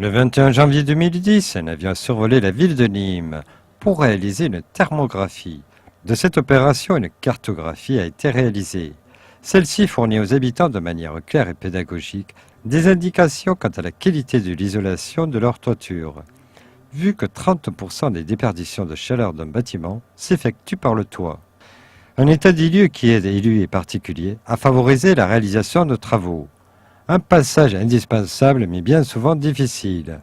Le 21 janvier 2010, un avion a survolé la ville de Nîmes pour réaliser une thermographie. De cette opération, une cartographie a été réalisée. Celle-ci fournit aux habitants de manière claire et pédagogique des indications quant à la qualité de l'isolation de leur toiture, vu que 30% des déperditions de chaleur d'un bâtiment s'effectuent par le toit. Un état des lieux qui aide élus et particuliers à favoriser la réalisation de travaux. Un passage indispensable mais bien souvent difficile.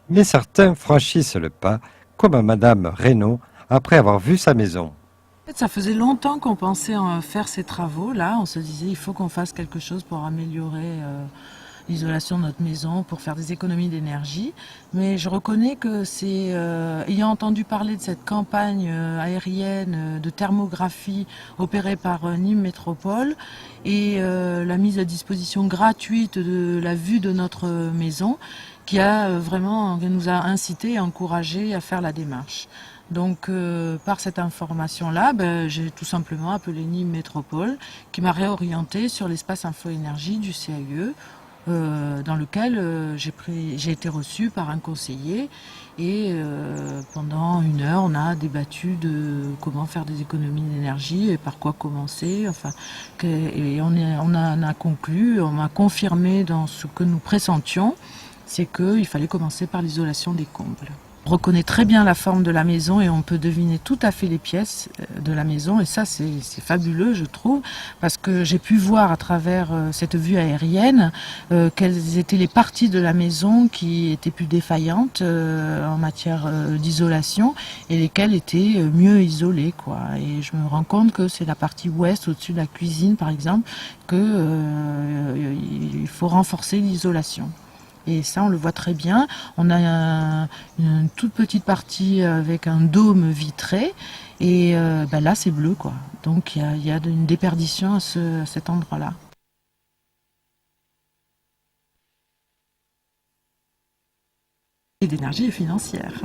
Mais certains franchissent le pas, comme Madame Reynaud, après avoir vu sa maison. En fait, ça faisait longtemps qu'on pensait faire ces travaux-là. On se disait il faut qu'on fasse quelque chose pour améliorer l'isolation de notre maison, pour faire des économies d'énergie. Mais je reconnais que c'est, ayant entendu parler de cette campagne aérienne de thermographie opérée par Nîmes Métropole et la mise à disposition gratuite de la vue de notre maison, qui nous a incité et encouragé à faire la démarche. Donc par cette information-là, j'ai tout simplement appelé Nîmes Métropole qui m'a réorienté sur l'espace info-énergie du CAE dans lequel j'ai été reçue par un conseiller et pendant 1 heure on a débattu de comment faire des économies d'énergie et par quoi commencer. Et on a conclu, on m'a confirmé dans ce que nous pressentions, c'est qu'il fallait commencer par l'isolation des combles. On reconnaît très bien la forme de la maison et on peut deviner tout à fait les pièces de la maison et ça c'est fabuleux je trouve parce que j'ai pu voir à travers cette vue aérienne quelles étaient les parties de la maison qui étaient plus défaillantes en matière d'isolation et lesquelles étaient mieux isolées quoi. Et je me rends compte que c'est la partie ouest au-dessus de la cuisine par exemple il faut renforcer l'isolation. Et ça, on le voit très bien. On a une toute petite partie avec un dôme vitré. Et là, c'est bleu, quoi. Donc, il y a une déperdition à cet endroit-là. Et d'énergie financière.